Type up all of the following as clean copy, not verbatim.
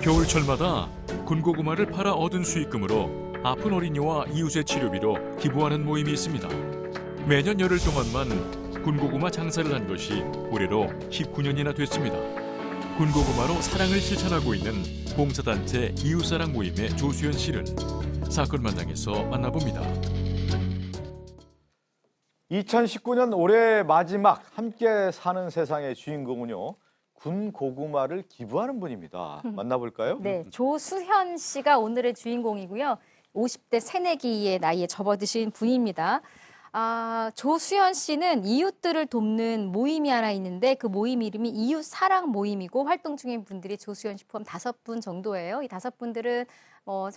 겨울철마다 군고구마를 팔아 얻은 수익금으로 아픈 어린이와 이웃의 치료비로 기부하는 모임이 있습니다. 매년 열흘 동안만 군고구마 장사를 한 것이 올해로 19년이나 됐습니다. 군고구마로 사랑을 실천하고 있는 봉사단체 이웃사랑 모임의 조수연 씨를 사건 만장에서 만나봅니다. 2019년 올해 마지막 함께 사는 세상의 주인공은요. 군고구마를 기부하는 분입니다. 만나볼까요? 네, 조수현 씨가 오늘의 주인공이고요. 50대 새내기의 나이에 접어드신 분입니다. 조수현 씨는 이웃들을 돕는 모임이 하나 있는데 그 모임 이름이 이웃 사랑 모임이고 활동 중인 분들이 조수현 씨 포함 5분 정도예요. 이 5분들은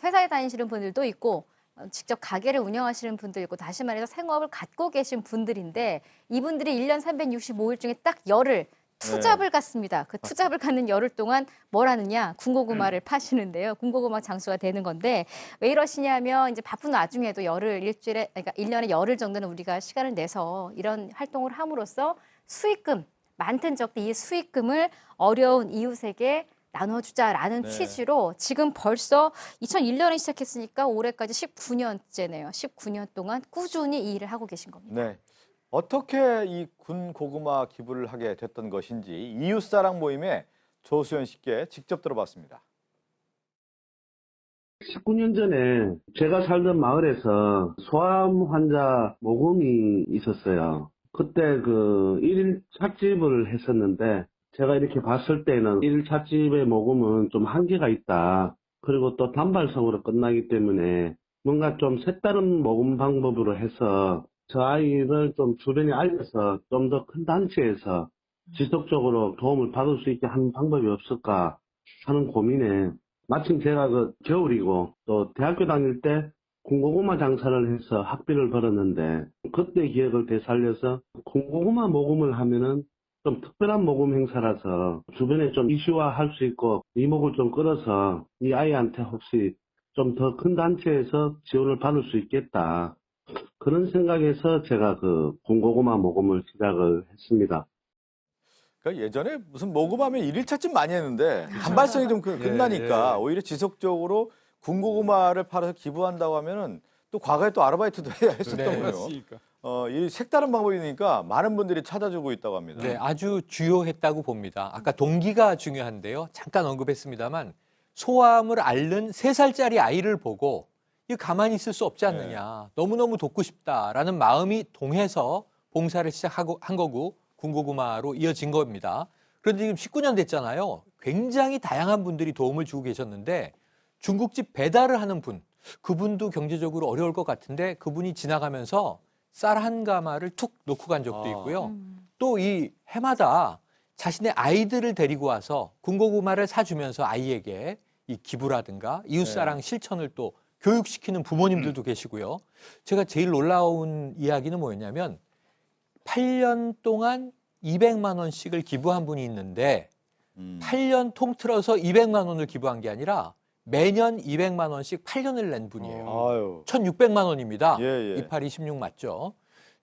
회사에 다니시는 분들도 있고 직접 가게를 운영하시는 분도 있고 다시 말해서 생업을 갖고 계신 분들인데 이분들이 1년 365일 중에 딱 열흘 투잡을 갖습니다. 그 투잡을 갖는 열흘 동안 뭘 하느냐? 군고구마를 파시는데요. 군고구마 장수가 되는 건데 왜 이러시냐면 이제 바쁜 와중에도 열흘 일주일에 그러니까 1년에 열흘 정도는 우리가 시간을 내서 이런 활동을 함으로써 수익금 많든 적든 이 수익금을 어려운 이웃에게 나눠주자라는 취지로 지금 벌써 2001년에 시작했으니까 올해까지 19년째네요. 19년 동안 꾸준히 이 일을 하고 계신 겁니다. 네. 어떻게 이 군고구마 기부를 하게 됐던 것인지 이웃사랑 모임의 조수연 씨께 직접 들어봤습니다. 19년 전에 제가 살던 마을에서 소아암 환자 모금이 있었어요. 그때 그 1일 찻집을 했었는데 제가 이렇게 봤을 때는 1일 찻집의 모금은 좀 한계가 있다. 그리고 또 단발성으로 끝나기 때문에 뭔가 좀 색다른 모금 방법으로 해서 저 아이를 좀 주변에 알려서 좀 더 큰 단체에서 지속적으로 도움을 받을 수 있게 하는 방법이 없을까 하는 고민에 마침 제가 그 겨울이고 또 대학교 다닐 때 군고구마 장사를 해서 학비를 벌었는데 그때 기억을 되살려서 군고구마 모금을 하면은 좀 특별한 모금 행사라서 주변에 좀 이슈화할 수 있고 이목을 좀 끌어서 이 아이한테 혹시 좀 더 큰 단체에서 지원을 받을 수 있겠다. 그런 생각에서 제가 그 군고구마 모금을 시작을 했습니다. 그러니까 예전에 무슨 모금하면 1일차집 많이 했는데 단발성이 좀 끝나니까 오히려 지속적으로 군고구마를 팔아서 기부한다고 하면은 또 과거에 또 아르바이트도 해야 했었던 거예요. 이 색다른 방법이니까 많은 분들이 찾아주고 있다고 합니다. 네, 아주 주요했다고 봅니다. 아까 동기가 중요한데요. 잠깐 언급했습니다만 소아암을 앓는 3살짜리 아이를 보고 이 가만히 있을 수 없지 않느냐. 너무너무 돕고 싶다라는 마음이 동해서 봉사를 시작하고 한 거고 군고구마로 이어진 겁니다. 그런데 지금 19년 됐잖아요. 굉장히 다양한 분들이 도움을 주고 계셨는데 중국집 배달을 하는 분, 그분도 경제적으로 어려울 것 같은데 그분이 지나가면서 쌀 한 가마를 툭 놓고 간 적도 있고요. 또 이 해마다 자신의 아이들을 데리고 와서 군고구마를 사주면서 아이에게 이 기부라든가 이웃사랑 실천을 또 교육시키는 부모님들도 계시고요. 제가 제일 놀라운 이야기는 뭐였냐면 8년 동안 200만 원씩을 기부한 분이 있는데 8년 통틀어서 200만 원을 기부한 게 아니라 매년 200만 원씩 8년을 낸 분이에요. 1,600만 원입니다. 28, 26 맞죠?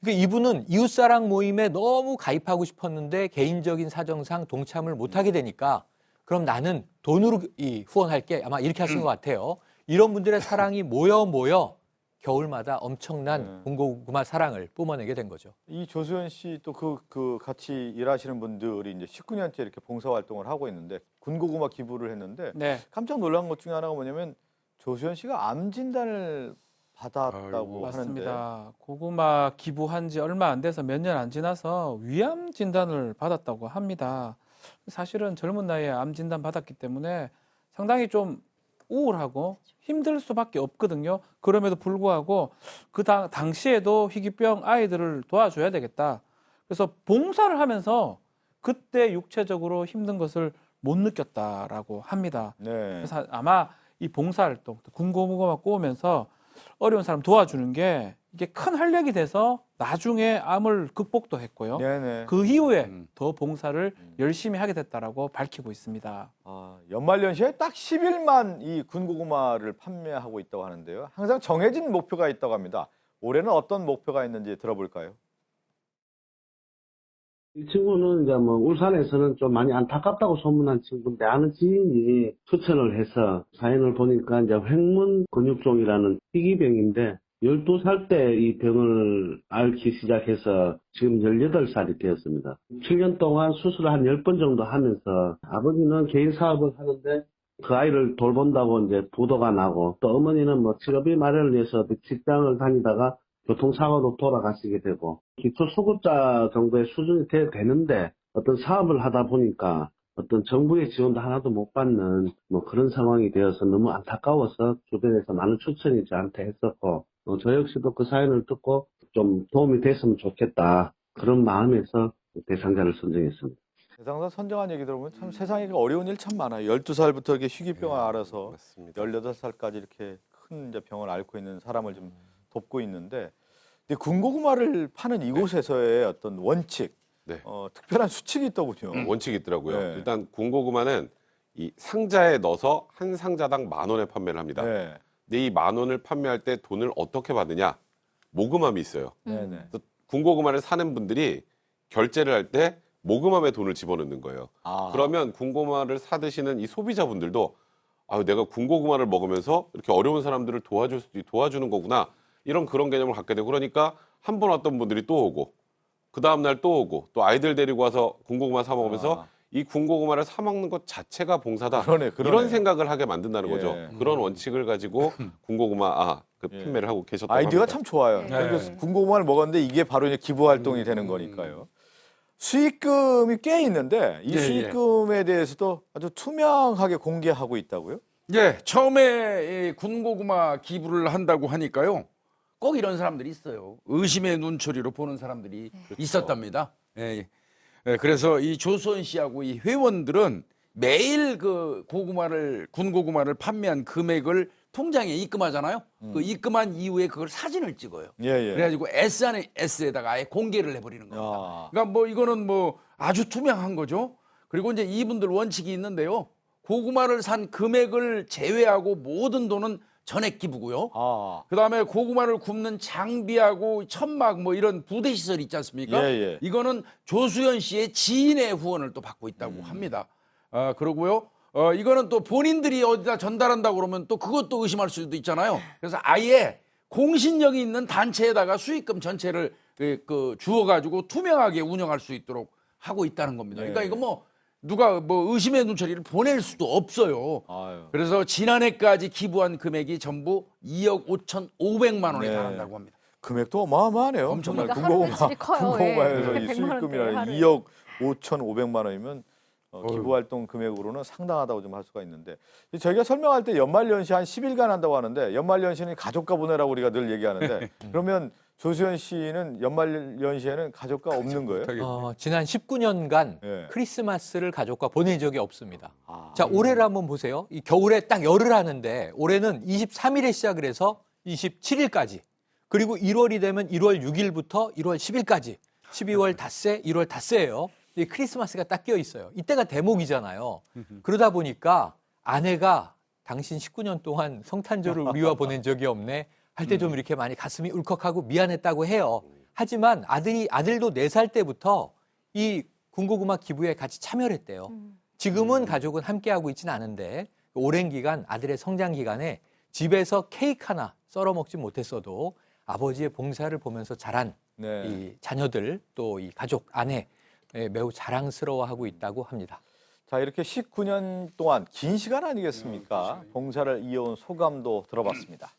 그러니까 이분은 이웃사랑 모임에 너무 가입하고 싶었는데 개인적인 사정상 동참을 못하게 되니까 그럼 나는 돈으로 후원할게. 아마 이렇게 하신 것 같아요. 이런 분들의 사랑이 모여 겨울마다 엄청난 군고구마 사랑을 뿜어내게 된 거죠. 이 조수연 씨 또 그 같이 일하시는 분들이 이제 19년째 이렇게 봉사활동을 하고 있는데 군고구마 기부를 했는데 깜짝 놀란 것 중에 하나가 뭐냐면 조수연 씨가 암 진단을 받았다고 맞습니다. 하는데. 고구마 기부한 지 얼마 안 돼서 몇 년 안 지나서 위암 진단을 받았다고 합니다. 사실은 젊은 나이에 암 진단 받았기 때문에 상당히 좀 우울하고 힘들 수밖에 없거든요. 그럼에도 불구하고 그 당시에도 희귀병 아이들을 도와줘야 되겠다. 그래서 봉사를 하면서 그때 육체적으로 힘든 것을 못 느꼈다라고 합니다. 그래서 아마 이 봉사활동, 군고구마 꼬우면서 어려운 사람 도와주는 게 이게 큰 활력이 돼서 나중에 암을 극복도 했고요. 그 이후에 더 봉사를 열심히 하게 됐다라고 밝히고 있습니다. 연말연시에 딱 10일만 이 군고구마를 판매하고 있다고 하는데요. 항상 정해진 목표가 있다고 합니다. 올해는 어떤 목표가 있는지 들어볼까요? 이 친구는 이제 뭐 울산에서는 좀 많이 안타깝다고 소문난 친구인데 아는 지인이 추천을 해서 사연을 보니까 이제 횡문 근육종이라는 희귀병인데 12살 때 이 병을 앓기 시작해서 지금 18살이 되었습니다. 7년 동안 수술을 한 10번 정도 하면서 아버지는 개인 사업을 하는데 그 아이를 돌본다고 이제 부도가 나고 또 어머니는 뭐 직업이 마련을 위해서 직장을 다니다가 교통사고로 돌아가시게 되고 기초수급자 정도의 수준이 되는데 어떤 사업을 하다 보니까 어떤 정부의 지원도 하나도 못 받는 뭐 그런 상황이 되어서 너무 안타까워서 주변에서 많은 추천이 저한테 했었고 저 역시도 그 사연을 듣고 좀 도움이 됐으면 좋겠다 그런 마음에서 대상자를 선정했습니다. 대상자 선정한 얘기 들어보면 참 세상에 어려운 일 참 많아요. 12살부터 이렇게 희귀병을 앓아서 맞습니다. 18살까지 이렇게 큰 이제 병을 앓고 있는 사람을 좀 돕고 있는데 근데 군고구마를 파는 이곳에서의 어떤 원칙, 네. 특별한 수칙이 있더군요. 원칙이 있더라고요. 네. 일단 군고구마는 이 상자에 넣어서 한 상자당 10,000원에 판매를 합니다. 네. 근데 이 10,000원을 판매할 때 돈을 어떻게 받느냐? 모금함이 있어요. 네네. 그래서 군고구마를 사는 분들이 결제를 할 때 모금함에 돈을 집어넣는 거예요. 아. 그러면 군고구마를 사 드시는 이 소비자분들도 아유, 내가 군고구마를 먹으면서 이렇게 어려운 사람들을 도와주는 거구나. 이런 그런 개념을 갖게 되고 그러니까 한 번 왔던 분들이 또 오고 그 다음날 또 오고 또 아이들 데리고 와서 군고구마 사 먹으면서 이 군고구마를 사 먹는 것 자체가 봉사다. 그러네. 이런 생각을 하게 만든다는 예. 거죠. 그런 원칙을 가지고 군고구마 예. 판매를 하고 계셨다고 아이디어가 합니다. 참 좋아요. 네. 그래서 군고구마를 먹었는데 이게 바로 이제 기부 활동이 되는 거니까요. 수익금이 꽤 있는데 이 예, 수익금에 대해서도 아주 투명하게 공개하고 있다고요? 예, 처음에 이 군고구마 기부를 한다고 하니까요. 꼭 이런 사람들이 있어요. 의심의 눈초리로 보는 사람들이 있었답니다. 예, 예. 그래서 이 조수원 씨하고 이 회원들은 매일 그 군고구마를 판매한 금액을 통장에 입금하잖아요. 그 입금한 이후에 그걸 사진을 찍어요. 예, 예. 그래가지고 SNS에다가 아예 공개를 해버리는 겁니다. 아. 그러니까 뭐 이거는 뭐 아주 투명한 거죠. 그리고 이제 이분들 원칙이 있는데요. 고구마를 산 금액을 제외하고 모든 돈은 전액 기부고요. 아. 그다음에 고구마를 굽는 장비하고 천막 뭐 이런 부대 시설 있지 않습니까? 예, 예. 이거는 조수연 씨의 지인의 후원을 또 받고 있다고 합니다. 그러고요. 이거는 또 본인들이 어디다 전달한다고 그러면 또 그것도 의심할 수도 있잖아요. 그래서 아예 공신력이 있는 단체에다가 수익금 전체를 주어가지고 투명하게 운영할 수 있도록 하고 있다는 겁니다. 그러니까 네. 이거 뭐 누가 뭐 의심의 눈초리를 보낼 수도 없어요. 아유. 그래서 지난해까지 기부한 금액이 전부 2억 5,500만 원에 네. 달한다고 합니다. 금액도 어마어마하네요. 엄청나죠. 정말 하루 매출이 커요. 군고구마에서 예. 이 100만 수익금이라는 원대 2억 5,500만 원이면 기부활동 금액으로는 상당하다고 좀 할 수가 있는데 저희가 설명할 때 연말연시 한 10일간 한다고 하는데 연말연시는 가족과 보내라고 우리가 늘 얘기하는데 그러면 조수연 씨는 연말연시에는 가족과 없는 거예요? 지난 19년간 예. 크리스마스를 가족과 보낸 적이 없습니다. 아. 자, 올해를 한번 보세요. 이 겨울에 딱 열을 하는데 올해는 23일에 시작을 해서 27일까지 그리고 1월이 되면 1월 6일부터 1월 10일까지 12월 닷새, 1월 닷새예요. 이 크리스마스가 딱 끼어 있어요. 이때가 대목이잖아요. 그러다 보니까 아내가 당신 19년 동안 성탄절을 우리와 보낸 적이 없네. 할 때 좀 이렇게 많이 가슴이 울컥하고 미안했다고 해요. 하지만 아들도 4살 때부터 이 군고구마 기부에 같이 참여를 했대요. 지금은 가족은 함께하고 있지는 않은데 오랜 기간 아들의 성장 기간에 집에서 케이크 하나 썰어 먹지 못했어도 아버지의 봉사를 보면서 자란 네. 이 자녀들 또 이 가족 아내 매우 자랑스러워하고 있다고 합니다. 자, 이렇게 19년 동안 긴 시간 아니겠습니까? 봉사를 이어온 소감도 들어봤습니다.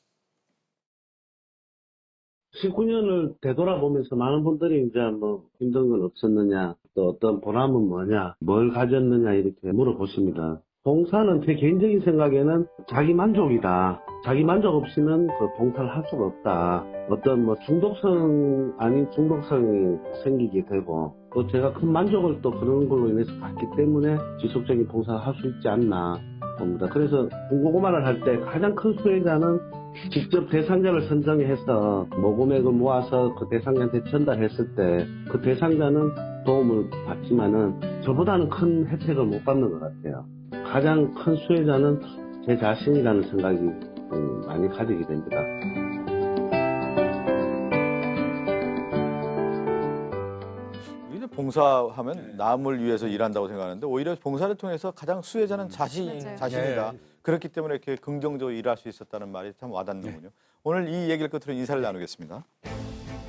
19년을 되돌아보면서 많은 분들이 이제 뭐 힘든 건 없었느냐, 또 어떤 보람은 뭐냐, 뭘 가졌느냐 이렇게 물어보십니다. 봉사는 제 개인적인 생각에는 자기 만족이다. 자기 만족 없이는 그 봉사를 할 수가 없다. 어떤 뭐 중독성 아닌 중독성이 생기게 되고 또 제가 큰 만족을 또 그런 걸로 인해서 받기 때문에 지속적인 봉사를 할 수 있지 않나 봅니다. 그래서 군고구마를 할 때 가장 큰 수혜자는 직접 대상자를 선정해서 모금액을 모아서 그 대상자한테 전달했을 때 그 대상자는 도움을 받지만은 저보다는 큰 혜택을 못 받는 것 같아요. 가장 큰 수혜자는 제 자신이라는 생각이 많이 가지게 됩니다. 이제 사람들이 봉사하면 남을 위해서 일한다고 생각하는데 오히려 봉사를 통해서 가장 수혜자는 맞아요. 자신이다. 네. 그렇기 때문에 이렇게 긍정적으로 일할 수 있었다는 말이 참 와닿는군요. 오늘 이 얘기를 끝으로 인사를 나누겠습니다.